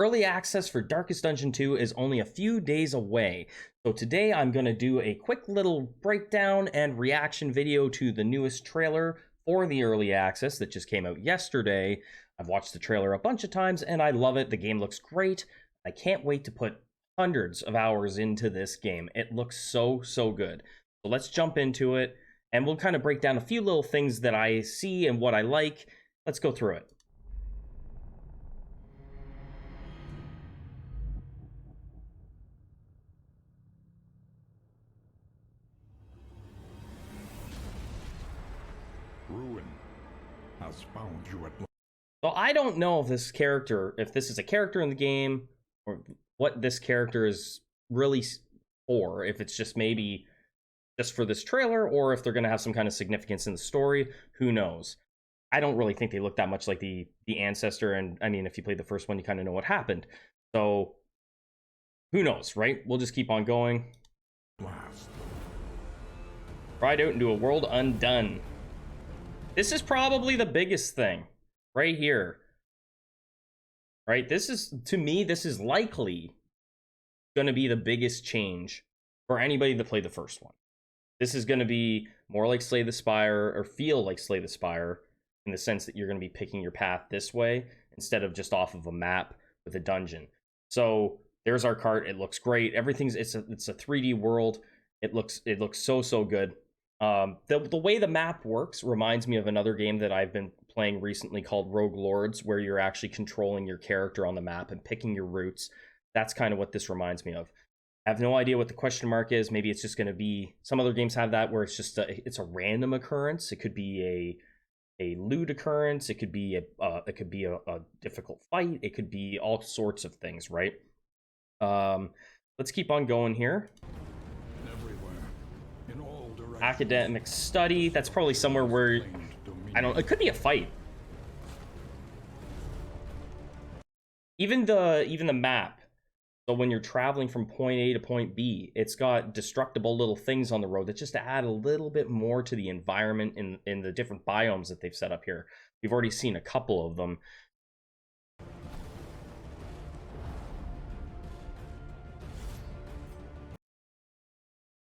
Early access for Darkest Dungeon 2 is only a few days away. So today I'm going to do a quick little breakdown and reaction video to the newest trailer for the early access that just came out yesterday. I've watched the trailer a bunch of times and I love it. The game looks great. I can't wait to put hundreds of hours into this game. It looks so good. So let's jump into it and we'll kind of break down a few little things that I see and what I like. Let's go through it. Ruin has found you at last. So I don't know if this is a character in the game, or what this character is really for, if it's just maybe just for this trailer, or if they're going to have some kind of significance in the story. Who knows? I don't really think they look that much like the ancestor, and I mean, if you played the first one, you kind of know what happened. So who knows, right? We'll just keep on going. Last. Ride out into a world undone. This is probably the biggest thing right here. Right? This is, to me, this is likely going to be the biggest change for anybody that played the first one. This is going to be more like Slay the Spire, or feel like Slay the Spire, in the sense that you're going to be picking your path this way instead of just off of a map with a dungeon. So there's our cart. It looks great. Everything's it's a 3D world. It looks so good. The way the map works reminds me of another game that I've been playing recently called Rogue Lords, where you're actually controlling your character on the map and picking your routes. That's kind of what this reminds me of. I have no idea what the question mark is. Maybe it's just going to be, some other games have that where it's just it's a random occurrence. It could be a loot occurrence. It could be a difficult fight. It could be all sorts of things, right? Let's keep on going here. Academic study. That's probably somewhere where it could be a fight. Even the map. So when you're traveling from point A to point B, it's got destructible little things on the road that just add a little bit more to the environment in the different biomes that they've set up here. We've already seen a couple of them.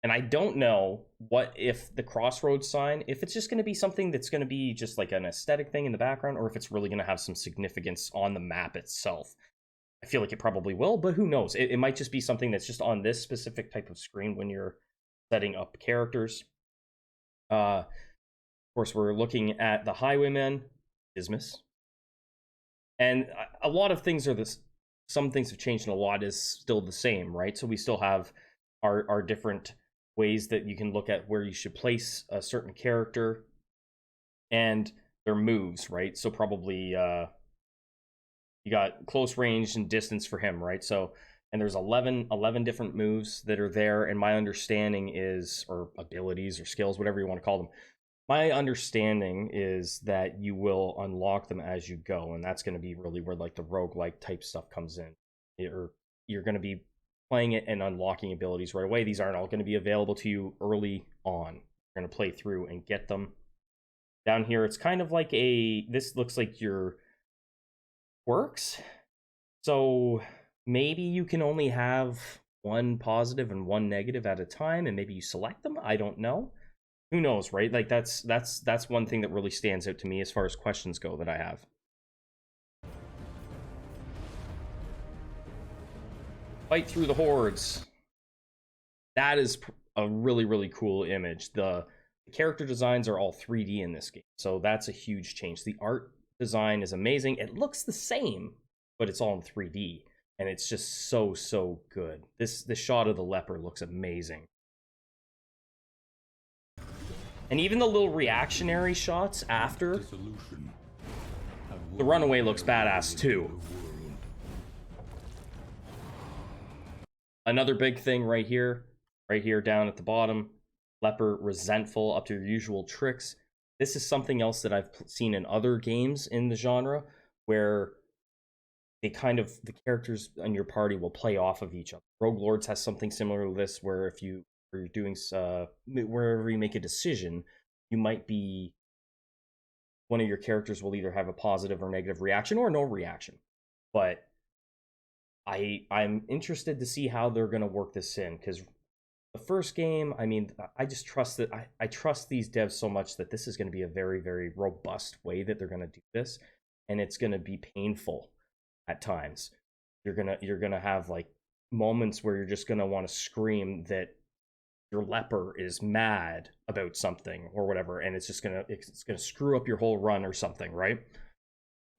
And I don't know what if the crossroads sign, if it's just going to be something that's going to be just like an aesthetic thing in the background, or if it's really going to have some significance on the map itself. I feel like it probably will, but who knows? It might just be something that's just on this specific type of screen when you're setting up characters. Of course, we're looking at the Highwayman, Dismas. And a lot of things are this. Some things have changed and a lot is still the same, right? So we still have our different ways that you can look at where you should place a certain character and their moves, right? So probably you got close range and distance for him, right? So, and there's 11 different moves that are there, and my understanding is, or abilities or skills, whatever you want to call them, my understanding is that you will unlock them as you go, and that's going to be really where like the roguelike type stuff comes in. You're going to be playing it and unlocking abilities right away. These aren't all going to be available to you early on. You're going to play through and get them. Down here, it's kind of like this looks like your quirks. So maybe you can only have one positive and one negative at a time, and maybe you select them. I don't know. Who knows, right? Like that's one thing that really stands out to me as far as questions go that I have. Fight through the hordes. That is a really cool image. The character designs are all 3D in this game, so that's a huge change. The art design is amazing. It looks the same, but it's all in 3D, and it's just so good. This shot of the leper looks amazing. And even the little reactionary shots after, the runaway looks badass too. Another big thing right here down at the bottom, leper resentful, up to your usual tricks. This is something else that I've seen in other games in the genre, where the characters in your party will play off of each other. Rogue Lords has something similar to this, where if you're doing wherever you make a decision, you might be, one of your characters will either have a positive or negative reaction or no reaction. But I'm interested to see how they're gonna work this in, because the first game, I mean, I just trust that I trust these devs so much that this is going to be a very, very robust way that they're going to do this, and it's going to be painful at times. You're gonna have like moments where you're just gonna want to scream that your leper is mad about something or whatever, and it's gonna screw up your whole run or something, right?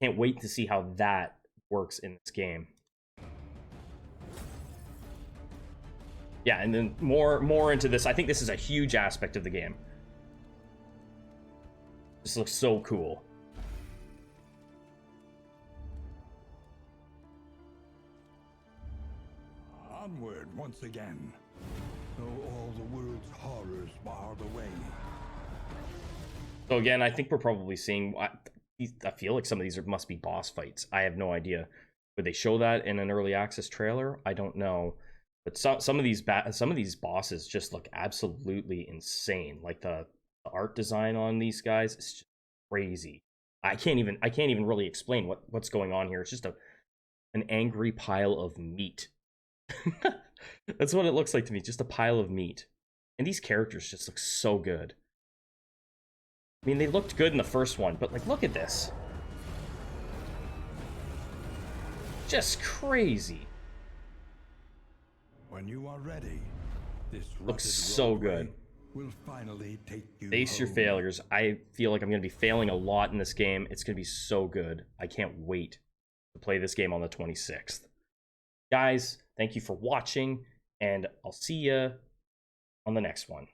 Can't wait to see how that works in this game. Yeah, and then more into this. I think this is a huge aspect of the game. This looks so cool. Onward once again, though all the world's horrors bar the way. So again, I think we're probably seeing. I feel like some of these must be boss fights. I have no idea. Would they show that in an early access trailer? I don't know. But some of these bosses just look absolutely insane. Like the art design on these guys is just crazy. I can't even really explain what's going on here. It's just an angry pile of meat. That's what it looks like to me, just a pile of meat. And these characters just look so good. I mean, they looked good in the first one, but like, look at this. Just crazy. When you are ready, this looks so good. Will finally take you Face home. your failures. I feel like I'm going to be failing a lot in this game. It's going to be so good. I can't wait to play this game on the 26th. Guys, thank you for watching, and I'll see you on the next one.